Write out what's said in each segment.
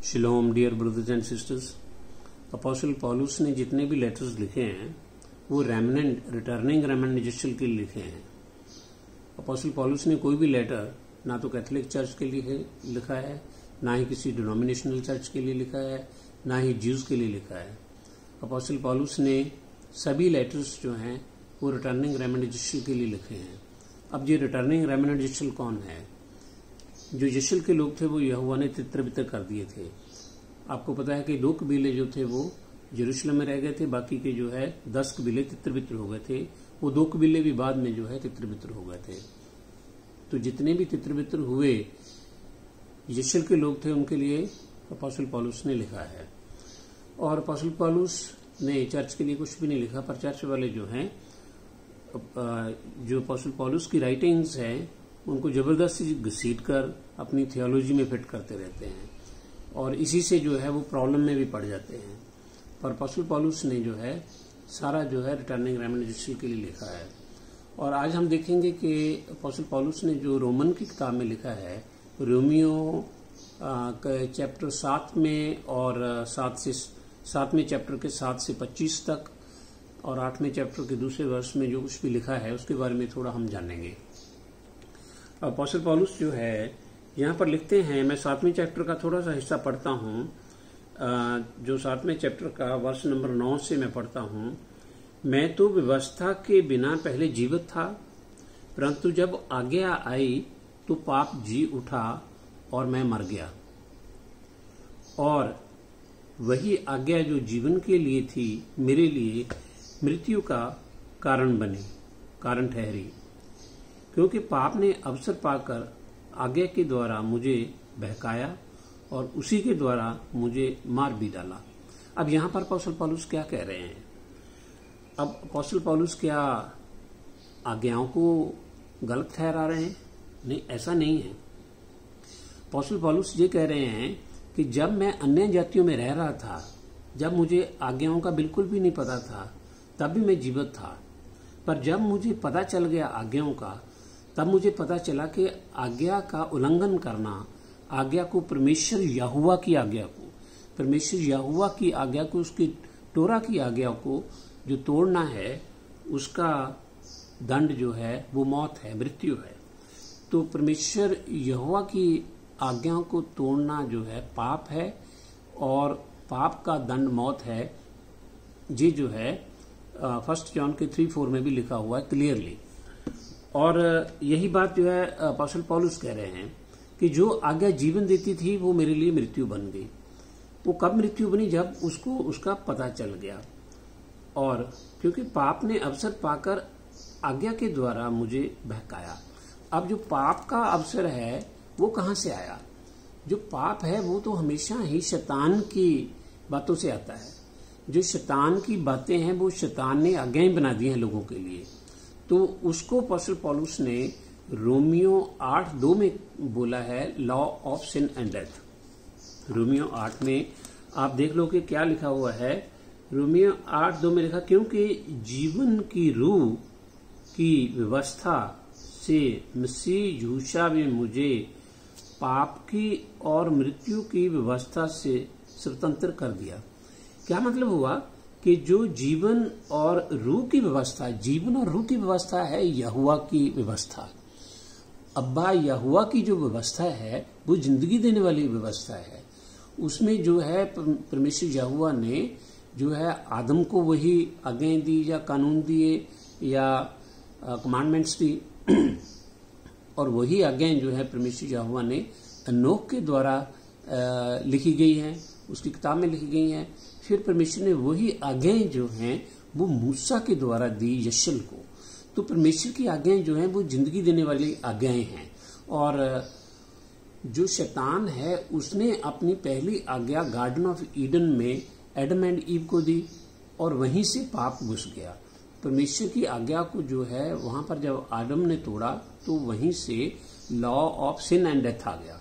Shalom dear brothers and sisters, apostle पौलुस ने जितने भी लेटर्स लिखे हैं वो रेमनेंट रिटर्निंग रेमनेंट जिस्टल के लिए लिखे हैं। अपोस्टल पौलुस ने कोई भी लेटर ना तो कैथोलिक चर्च के लिए लिखा है, ना ही किसी डिनोमिनेशनल चर्च के लिए लिखा है, ना ही ज्यूज के लिए लिखा है। अपोस्टल पौलुस ने सभी लेटर्स जो हैं वो रिटर्निंग रेमनेंट जिस्टल के लिए लिखे हैं। अब ये रिटर्निंग रेमनेंट जिस्टल कौन है? जो जिस्टल के लोग थे वो यहोवा ने तितर-बितर कर दिए थे। आपको पता है कि 2 कबीले जो थे वो यरूशलेम में रह गए थे, बाकी के जो है 10 कबीले तितर-बितर हो गए थे। वो 2 कबीले भी बाद में जो है तितर-बितर हो गए थे। तो जितने भी तितर-बितर हुए जिस्टल के लोग थे उनके लिए अपोस्टल पौलुस ने लिखा है। और अपोस्टल पौलुस ने चर्च के लिए कुछ भी नहीं लिखा, पर चर्च वाले जो हैं जो अपोस्टल पौलुस की राइटिंग्स हैं उनको जबरदस्ती घसीट कर अपनी थियोलॉजी में फिट करते रहते हैं और इसी से जो है वो प्रॉब्लम में भी पड़ जाते हैं। पर अपोस्टल पौलुस ने जो है सारा जो है रिटर्निंग रेमनेंट जिस्टल के लिए लिखा है। और आज हम देखेंगे कि अपोस्टल पौलुस ने जो रोमन की किताब में लिखा है, रोमियो चैप्टर 7 में और 7वें चैप्टर के 7 से 25 तक और 8वें चैप्टर के दूसरे वर्ष में जो कुछ भी लिखा है उसके बारे में थोड़ा हम जानेंगे। अपोस्टल पौलुस जो है यहाँ पर लिखते हैं, मैं 7वें चैप्टर का थोड़ा सा हिस्सा पढ़ता हूँ, जो 7वें चैप्टर का वर्ष नंबर 9 से मैं पढ़ता हूँ। मैं तो व्यवस्था के बिना पहले जीवित था, परंतु जब आज्ञा आई तो पाप जी उठा और मैं मर गया। और वही आज्ञा जो जीवन के लिए थी मेरे लिए मृत्यु का कारण ठहरी, क्योंकि पाप ने अवसर पाकर आज्ञा के द्वारा मुझे बहकाया और उसी के द्वारा मुझे मार भी डाला। अब यहाँ पर अपोस्टल पौलुस क्या कह रहे हैं? अब अपोस्टल पौलुस क्या आज्ञाओं को गलत ठहरा रहे हैं? नहीं, ऐसा नहीं है। अपोस्टल पौलुस ये कह रहे हैं कि जब मैं अन्य जातियों में रह रहा था, जब मुझे आज्ञाओं का बिल्कुल भी नहीं पता था, तब भी मैं जीवित था। पर जब मुझे पता चल गया आज्ञाओं का, तब मुझे पता चला कि आज्ञा का उल्लंघन करना, आज्ञा को परमेश्वर यहोवा की आज्ञा को, उसकी टोरा की आज्ञा को जो तोड़ना है, उसका दंड जो है वो मौत है, मृत्यु है। तो परमेश्वर यहोवा की आज्ञाओं को तोड़ना जो है पाप है और पाप का दंड मौत है। ये जो है 1 जॉन के 3:4 में भी लिखा हुआ है क्लियरली। और यही बात जो है अपोस्टल पौलुस कह रहे हैं कि जो आज्ञा जीवन देती थी वो मेरे लिए मृत्यु बन गई। वो कब मृत्यु बनी? जब उसको उसका पता चल गया। और क्योंकि पाप ने अवसर पाकर आज्ञा के द्वारा मुझे बहकाया। अब जो पाप का अवसर है वो कहां से आया? जो पाप है वो तो हमेशा ही शैतान की बातों से आता है। जो शैतान की बातें हैं वो शैतान ने आज्ञाएं बना दी हैं लोगों के लिए। तो उसको अपोस्टल पौलुस ने रोमियो 8:2 में बोला है, law of sin and death. रोमियो 8 में आप देख लो कि क्या लिखा हुआ है। रोमियो 8:2 में लिखा, क्योंकि जीवन की रूह की व्यवस्था से मसीह यहोशू में मुझे पाप की और मृत्यु की व्यवस्था से स्वतंत्र कर दिया। क्या मतलब हुआ कि जो जीवन और रूह की व्यवस्था, जीवन और रूह की व्यवस्था है यहोवा की व्यवस्था। अब्बा यहोवा की जो व्यवस्था है वो जिंदगी देने वाली व्यवस्था है। उसमें जो है परमेश्वर यहोवा ने जो है आदम को वही आज्ञाएं दी या कानून दिए या कमांडमेंट्स दी और वही आज्ञाएं जो है परमेश्वर यहोवा ने एनोख के द्वारा लिखी गई हैं, उसकी किताब में लिखी गई हैं। फिर परमेश्वर ने वही आज्ञाएं जो हैं वो मूसा के द्वारा दी यशल को। तो परमेश्वर की आज्ञाएं जो हैं वो जिंदगी देने वाली आज्ञाएं हैं। और जो शैतान है उसने अपनी पहली आज्ञा गार्डन ऑफ ईडन में एडम एंड ईव को दी और वहीं से पाप घुस गया। परमेश्वर की आज्ञा को जो है वहां पर जब आदम ने तोड़ा तो वहीं से law of sin and death आ गया।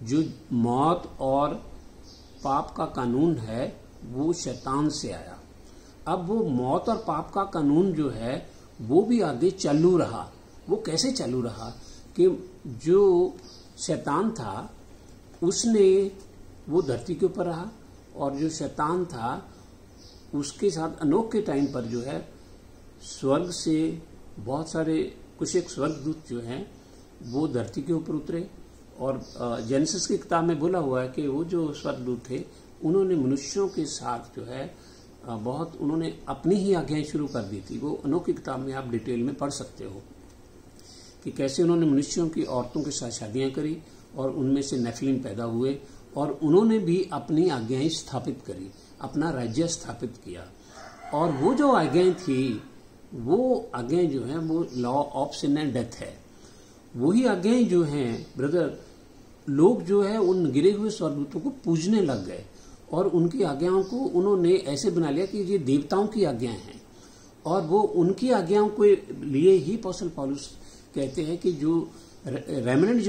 जो मौत और पाप का कानून है वो शैतान से आया। अब वो मौत और पाप का कानून जो है वो भी आगे चालू रहा। वो कैसे चालू रहा कि जो शैतान था उसने वो धरती के ऊपर रहा, और जो शैतान था उसके साथ अनोख के टाइम पर जो है स्वर्ग से बहुत सारे कुछ एक स्वर्गदूत जो हैं वो धरती के ऊपर उतरे। और जेनेसिस की किताब में बोला हुआ है कि वो जो स्वर्गदूत थे उन्होंने मनुष्यों के साथ जो है बहुत उन्होंने अपनी ही आज्ञाएं शुरू कर दी थी। वो अनोखी किताब में आप डिटेल में पढ़ सकते हो कि कैसे उन्होंने मनुष्यों की औरतों के साथ शादियां करी और उनमें से नेफिलीम पैदा हुए, और उन्होंने भी अपनी आज्ञाएं स्थापित करी, अपना राज्य स्थापित किया। और वो जो आज्ञाएं थी वो आज्ञाएं जो हैं वो law of sin and death है। वही आज्ञाएं जो हैं ब्रदर, लोग जो है उन गिरे हुए स्वर्गदूतों को पूजने लग गए और उनकी आज्ञाओं को उन्होंने ऐसे बना लिया कि ये देवताओं की आज्ञाएं हैं। और वो उनकी आज्ञाओं के लिए ही अपोस्टल पौलुस कहते हैं कि जो रेमनेंट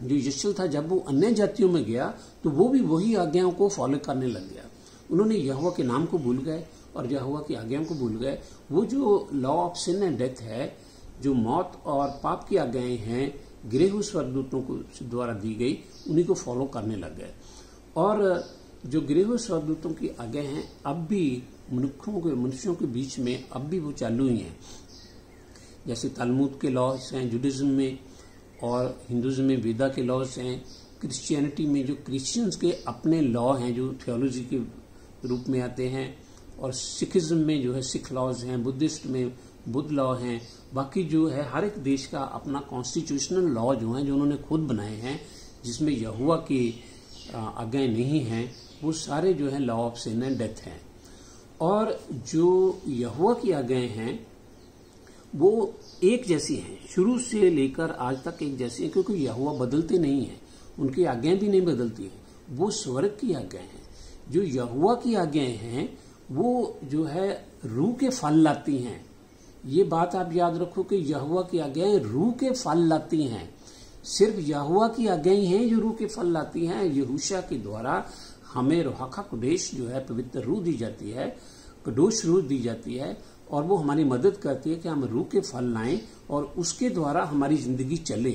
यीशु था जब वो अन्य जातियों में गया तो वो भी वही आज्ञाओं को फॉलो करने लग गया। उन्होंने यहोवा के नाम को भूल गए और यहोवा की आज्ञाओं को भूल गए। वो जो law of sin and death है, जो मौत और पाप की आज्ञाएं हैं गिरे हुए स्वर्गदूतों को द्वारा दी गई, उन्हीं को फॉलो करने लग गए। और जो गिरे हुए स्वर्गदूतों की आज्ञाएं हैं अब भी मनुष्यों के बीच में अब भी वो चालू ही हैं। जैसे तालमुद के लॉज हैं जुडिज्म में, और हिंदुज्म में वेदा के लॉज हैं, क्रिश्चियनिटी में जो क्रिश्चियंस के अपने लॉ हैं जो थियोलॉजी के रूप में आते हैं, और सिखिज्म में जो है सिख लॉज हैं, बुद्धिस्ट में बुद्ध लॉ हैं। बाकी जो है हर एक देश का अपना कॉन्स्टिट्यूशनल लॉ जो है जो उन्होंने खुद बनाए हैं, जिसमें यहोवा की आज्ञाएं नहीं हैं, वो सारे जो है law of sin and death हैं। और जो यहोवा की आज्ञाएं हैं वो एक जैसी हैं, शुरू से लेकर आज तक एक जैसी हैं, क्योंकि यहोवा बदलते नहीं हैं, उनकी आज्ञाएं भी नहीं बदलती हैं। वो स्वर्ग की आज्ञाएं हैं। जो यहोवा की आज्ञाएं हैं वो जो है रूह के फल लाती हैं। ये बात आप याद रखो कि यहोवा की आज्ञाएं रूह के फल लाती हैं। सिर्फ यहोवा की आज्ञाएं हैं जो रूह के फल लाती हैं। यहोशा के द्वारा हमें रूह कुदैश जो है पवित्र रूह दी जाती है, कदोश रूह दी जाती है, और वो हमारी मदद करती है कि हम रूह के फल लाएं और उसके द्वारा हमारी जिंदगी चले।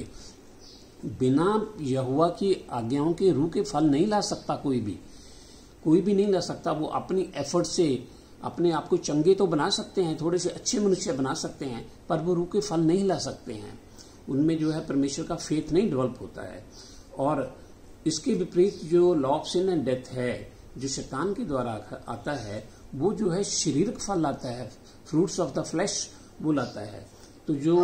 बिना यहोवा की आज्ञाओं के रूह के फल नहीं ला सकता कोई भी नहीं ला सकता। वो अपनी एफर्ट से अपने आप को चंगे तो बना सकते हैं, थोड़े से अच्छे मनुष्य बना सकते हैं, पर वो रूह के फल नहीं ला सकते हैं। उनमें जो है परमेश्वर का फेथ नहीं डेवलप होता है। और इसके विपरीत जो law of sin and death है जो शैतान के द्वारा आता है, वो जो है शारीरिक फल लाता है, फ्रूट्स ऑफ द फ्लैश वो लाता है। तो जो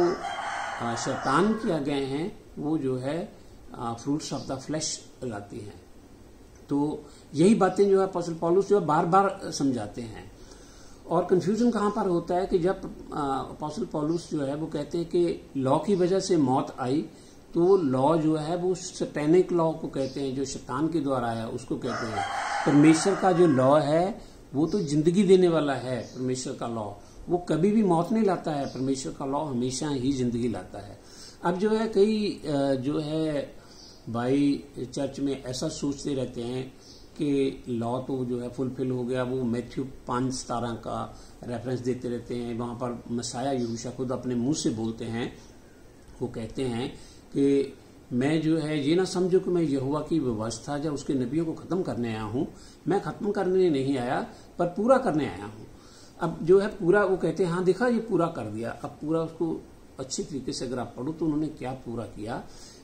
शैतान की आज्ञाएं हैं वो जो है फ्रूट्स ऑफ द फ्लैश लाती हैं। तो यही बातें जो है अपोस्टल पौलुस जो है बार बार समझाते हैं। और कंफ्यूजन कहाँ पर होता है कि जब अपोस्टल पौलुस जो है वो कहते हैं कि लॉ की वजह से मौत आई, तो लॉ जो है वो सैटेनिक लॉ को कहते हैं, जो शैतान के द्वारा आया उसको कहते हैं। परमेश्वर का जो लॉ है वो तो जिंदगी देने वाला है। परमेश्वर का लॉ वो कभी भी मौत नहीं लाता है। परमेश्वर का लॉ हमेशा ही जिंदगी लाता है। अब जो है कई जो है भाई चर्च में ऐसा सोचते रहते हैं कि लॉ तो जो है फुलफिल हो गया। वो मैथ्यू 5:17 का रेफरेंस देते रहते हैं। वहां पर मसाया यहोशा खुद अपने मुंह से बोलते हैं, वो कहते हैं कि मैं जो है ये ना समझो कि मैं यहोवा की व्यवस्था या उसके नबियों को खत्म करने आया हूं। मैं खत्म करने नहीं आया पर पूरा करने आया हूं। अब जो है पूरा, वो कहते हैं हाँ देखा ये पूरा कर दिया। अब पूरा उसको अच्छी तरीके से अगर आप पढ़ो तो उन्होंने क्या पूरा किया,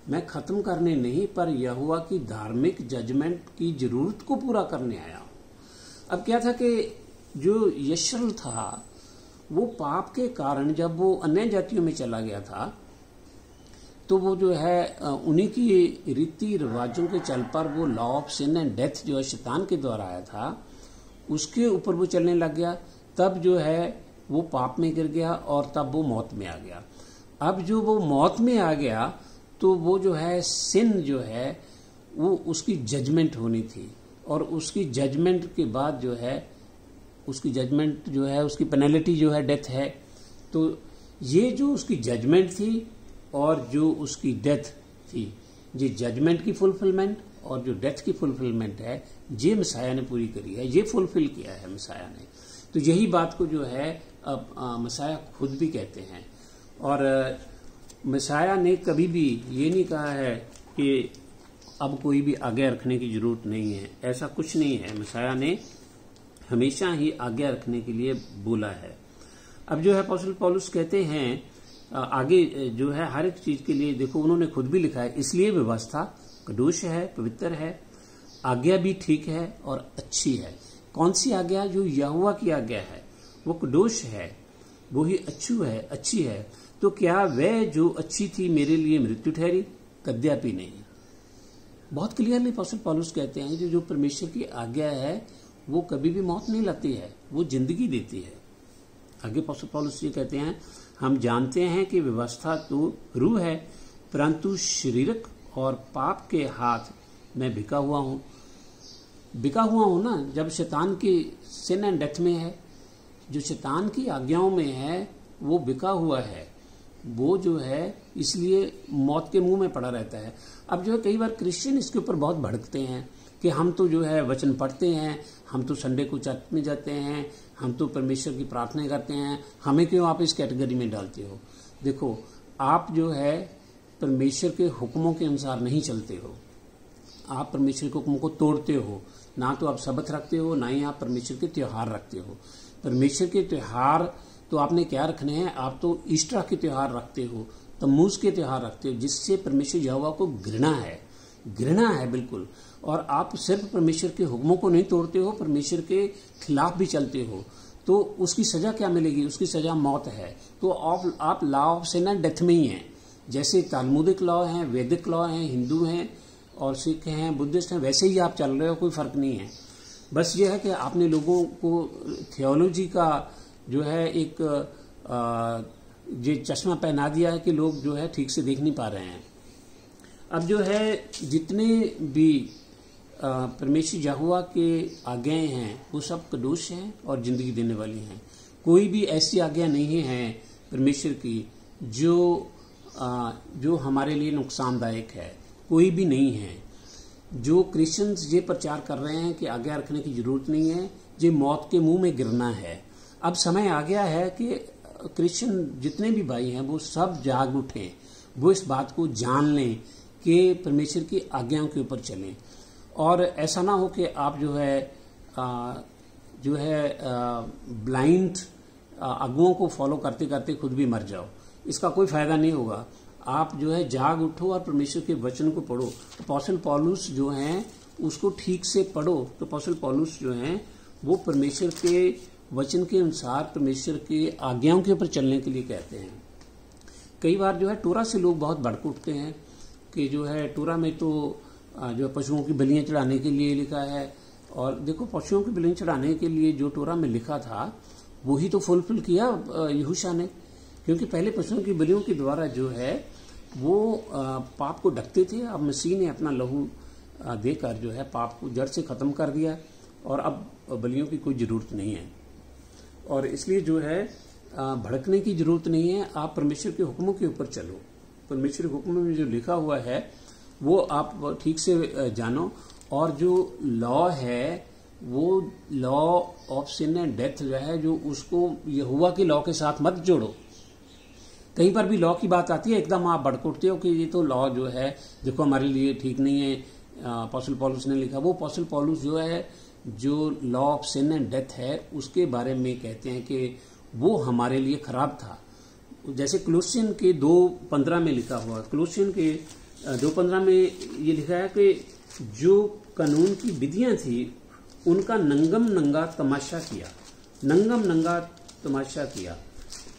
मैं खत्म करने नहीं पर यहोवा की धार्मिक जजमेंट की जरूरत को पूरा करने आया हूं। अब क्या था कि जो यशरल था वो पाप के कारण जब वो अन्य जातियों में चला गया था तो वो जो है उन्हीं की रीति रिवाजों के चल पर वो law of sin and death जो है शैतान के द्वारा आया था उसके ऊपर वो चलने लग गया। तब जो है वो पाप में गिर गया और तब वो मौत में आ गया। अब जो वो मौत में आ गया तो वो जो है सिन जो है वो उसकी जजमेंट होनी थी, और उसकी जजमेंट के बाद जो है उसकी जजमेंट जो है उसकी पेनल्टी जो है डेथ है। तो ये जो उसकी जजमेंट थी और जो उसकी डेथ थी, ये जजमेंट की फुलफिलमेंट और जो डेथ की फुलफिलमेंट है ये मसाया ने पूरी करी है, ये फुलफिल किया है मसाया ने। तो यही बात को जो है अब मसाया खुद भी कहते हैं। और मसाया ने कभी भी ये नहीं कहा है कि अब कोई भी आज्ञा रखने की जरूरत नहीं है। ऐसा कुछ नहीं है, मसीहा ने हमेशा ही आज्ञा रखने के लिए बोला है। अब जो है अपोस्टल पौलुस कहते हैं आगे जो है हर एक चीज के लिए, देखो उन्होंने खुद भी लिखा है, इसलिए व्यवस्था कदूष है, पवित्र है, आज्ञा भी ठीक है और अच्छी है। कौन सी आज्ञा? जो यहोवा की आज्ञा है, वो कदूष है, वो ही अच्छी है। तो क्या वह जो अच्छी थी मेरे लिए मृत्यु ठहरी? कद्यापि नहीं। बहुत क्लियरली अपोस्टल पौलुस कहते हैं कि जो परमेश्वर की आज्ञा है वो कभी भी मौत नहीं लाती है, वो जिंदगी देती है। आगे अपोस्टल पौलुस ये कहते हैं, हम जानते हैं कि व्यवस्था तो रूह है, परंतु शरीरक और पाप के हाथ में बिका हुआ हूं ना। जब शैतान की सिन एंड डेथ में है, जो शैतान की आज्ञाओं में है वो बिका हुआ है, वो जो है इसलिए मौत के मुंह में पड़ा रहता है। अब जो है कई बार क्रिश्चियन इसके ऊपर बहुत भड़कते हैं कि हम तो जो है वचन पढ़ते हैं, हम तो संडे को चर्च में जाते हैं, हम तो परमेश्वर की प्रार्थना करते हैं, हमें क्यों आप इस कैटेगरी में डालते हो? देखो, आप जो है परमेश्वर के हुक्मों के अनुसार नहीं चलते हो, आप परमेश्वर के हुक्मों को तोड़ते हो। ना तो आप सबत रखते हो, ना ही आप परमेश्वर के त्योहार रखते हो। परमेश्वर के त्योहार तो आपने क्या रखने हैं? आप तो ईस्टर के त्योहार रखते हो, तम्मूज के त्योहार रखते हो, जिससे परमेश्वर यहोवा को घृणा है बिल्कुल। और आप सिर्फ परमेश्वर के हुक्मों को नहीं तोड़ते हो, परमेश्वर के खिलाफ भी चलते हो, तो उसकी सजा क्या मिलेगी? उसकी सजा मौत है। तो आप law of sin and death में ही हैं। जैसे तालमुदिक लॉ हैं, वैदिक लॉ हैं, हिंदू हैं और सिख हैं, बुद्धिस्ट हैं, वैसे ही आप चल रहे हो, कोई फर्क नहीं है। बस ये है कि आपने लोगों को थियोलॉजी का जो है एक ये चश्मा पहना दिया है कि लोग जो है ठीक से देख नहीं पा रहे हैं। अब जो है जितने भी परमेश्वर यहोवा के आज्ञाएं हैं वो सब कदूष हैं और जिंदगी देने वाली हैं। कोई भी ऐसी आज्ञा नहीं है परमेश्वर की जो हमारे लिए नुकसानदायक है, कोई भी नहीं है। जो क्रिश्चियंस ये प्रचार कर रहे हैं कि आज्ञा रखने की जरूरत नहीं है, ये मौत के मुंह में गिरना है। अब समय आ गया है कि क्रिश्चियन जितने भी भाई हैं वो सब जाग उठें, वो इस बात को जान लें कि परमेश्वर की आज्ञाओं के ऊपर चलें। और ऐसा ना हो कि आप जो है ब्लाइंड अगुओं को फॉलो करते करते खुद भी मर जाओ, इसका कोई फायदा नहीं होगा। आप जो है जाग उठो और परमेश्वर के वचन को पढ़ो। अपोस्टल पौलुस जो हैं उसको ठीक से पढ़ो। तो अपोस्टल पौलुस जो हैं वो परमेश्वर के वचन के अनुसार परमेश्वर की आज्ञाओं के ऊपर चलने के लिए कहते हैं। कई बार जो है टोरा से लोग बहुत भड़क उठते हैं कि जो है टोरा में तो जो पशुओं की बलियां चढ़ाने के लिए लिखा है। और देखो, पशुओं की बलियां चढ़ाने के लिए जो टोरा में लिखा था वही तो फुलफिल किया यहोशू ने, क्योंकि पहले पशुओं की बलियों के द्वारा जो है वो पाप को ढकते थे। अब मसीह ने अपना लहू देकर जो है पाप को जड़ से खत्म कर दिया और अब बलियों की कोई जरूरत नहीं है। और इसलिए जो है भड़कने की जरूरत नहीं है। आप परमेश्वर के हुक्मों के ऊपर चलो। परमेश्वर के हुक्मों में जो लिखा हुआ है वो आप ठीक से जानो। और जो लॉ है वो law of sin and death जो है, जो उसको यहोवा के लॉ के साथ मत जोड़ो। कहीं पर भी लॉ की बात आती है एकदम आप भड़क उठते हो कि ये तो लॉ जो है देखो हमारे लिए ठीक नहीं है। अपोस्टल पौलुस ने लिखा, वो अपोस्टल पौलुस जो है जो law of sin and death है उसके बारे में कहते हैं कि वो हमारे लिए खराब था। जैसे क्लोसियन के 2:15 में लिखा हुआ, क्लोसियन के 2:15 में ये लिखा है कि जो कानून की विधियां थी उनका नंगम नंगा तमाशा किया।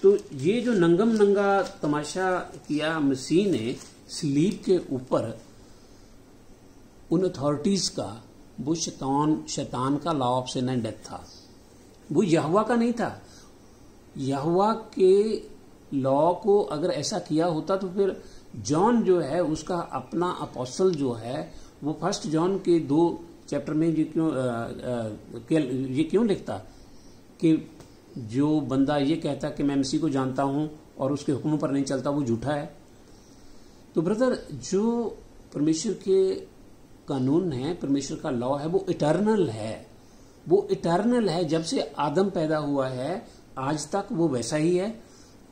तो ये जो नंगम नंगा तमाशा किया मसीह ने सलीब के ऊपर, उन अथॉरिटीज का, वो शैतान का law of sin and death था, वो यहोवा का नहीं था। यहोवा के लॉ को अगर ऐसा किया होता तो फिर जॉन जो है उसका अपना अपोस्टल जो है वो 1 जॉन के 2 चैप्टर में ये क्यों लिखता कि जो बंदा ये कहता कि मैं मसीह को जानता हूं और उसके हुक्मों पर नहीं चलता वो झूठा है। तो ब्रदर, जो परमेश्वर के कानून है, परमेश्वर का लॉ है, वो इटर्नल है। जब से आदम पैदा हुआ है आज तक वो वैसा ही है।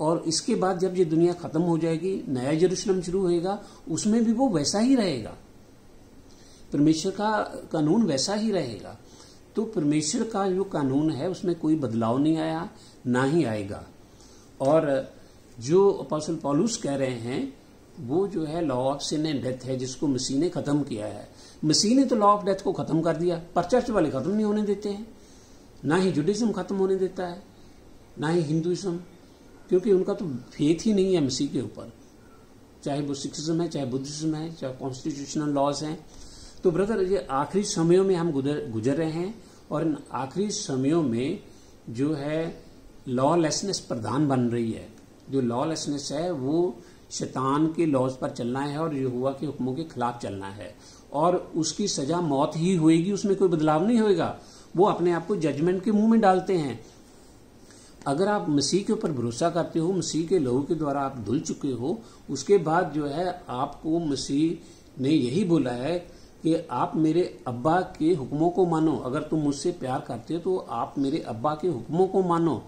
और इसके बाद जब ये दुनिया खत्म हो जाएगी, नया यरूशलेम शुरू होएगा, उसमें भी वो वैसा ही रहेगा। परमेश्वर का कानून वैसा ही रहेगा। तो परमेश्वर का जो कानून है उसमें कोई बदलाव नहीं आया, ना ही आएगा। और जो अपोस्टल पौलुस कह रहे हैं वो जो है law of sin and death है, जिसको मसीह ने खत्म किया है। मसीह ने तो लॉ ऑफ डेथ को खत्म कर दिया, पर चर्च वाले खत्म नहीं होने देते हैं। ना ही जुडिज्म खत्म होने देता है, ना ही हिंदुइज्म, क्योंकि उनका तो फेथ ही नहीं है मसीह के ऊपर। चाहे वो सिखिज्म है, चाहे बुद्धिज्म है, चाहे कॉन्स्टिट्यूशनल लॉज हैं। तो ब्रदर, ये आखिरी समयों में हम गुजर रहे हैं, और इन आखिरी समयों में जो है लॉलेसनेस प्रधान बन रही है। जो लॉलेसनेस है वो शैतान के लॉज पर चलना है और यहोवा के हुक्मों के खिलाफ चलना है, और उसकी सजा मौत ही होएगी, उसमें कोई बदलाव नहीं होएगा। वो अपने आप को जजमेंट के मुंह में डालते हैं। अगर आप मसीह के ऊपर भरोसा करते हो, मसीह के लहू के द्वारा आप धुल चुके हो, उसके बाद जो है आपको मसीह ने यही बोला है कि आप मेरे अब्बा के हुक्मों को मानो। अगर तुम मुझसे प्यार करते हो तो आप मेरे अब्बा के हुक्मों को मानो।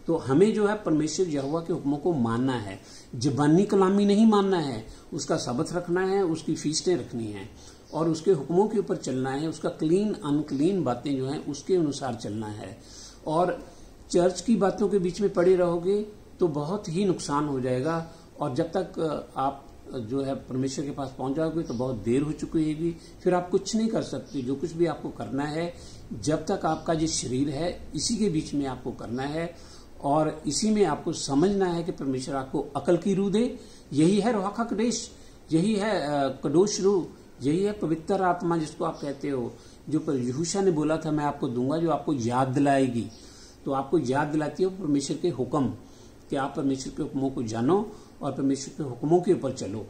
तो हमें जो है परमेश्वर यहोवा के हुक्मों को मानना है, ज़बानी कलामी नहीं मानना है। उसका सबत रखना है, उसकी फीस्टें रखनी है, और उसके हुक्मों के ऊपर चलना है। उसका क्लीन अनक्लीन बातें जो हैं उसके अनुसार चलना है। और चर्च की बातों के बीच में पड़े रहोगे तो बहुत ही नुकसान हो जाएगा, और जब तक आप जो है परमेश्वर के पास पहुंच जाओगे तो बहुत देर हो चुकी होगी। फिर आप कुछ नहीं कर सकते। जो कुछ भी आपको करना है, जब तक आपका जो शरीर है, इसी के बीच में आपको करना है, और इसी में आपको समझना है कि परमेश्वर आपको अकल की रूह दे। यही है रूह कदेश, यही है कदोश रूह, यही है पवित्र आत्मा जिसको आप कहते हो, जो यहोशू ने बोला था मैं आपको दूंगा, जो आपको याद दिलाएगी। तो आपको याद दिलाती है परमेश्वर के हुक्म, कि आप परमेश्वर के हुक्मों को जानो और परमेश्वर के हुक्मों के ऊपर चलो।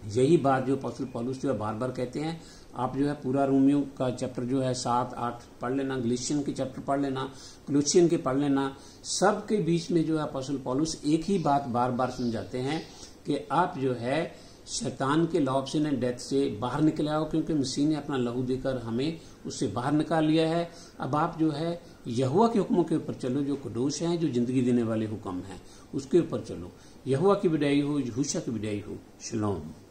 यही बात जो अपोस्तल पौलुस जो है बार बार कहते हैं। आप जो है पूरा रोमियो का चैप्टर जो है 7-8 पढ़ लेना, गलीशियन के चैप्टर पढ़ लेना, क्लोसियन के पढ़ लेना। सब के बीच में जो है अपोस्तल पौलुस एक ही बात बार बार समझाते हैं कि आप जो है शैतान के law of sin and death से बाहर निकले आओ, क्योंकि मसीह ने अपना लहू देकर हमें उससे बाहर निकाल लिया है। अब आप जो है यहोवा के हुक्मों के ऊपर चलो, जो कदोश हैं, जो जिंदगी देने वाले हुक्म हैं, उसके ऊपर चलो। यहोवा की विदाई हो, यहोशू की विदाई हो। शलोम।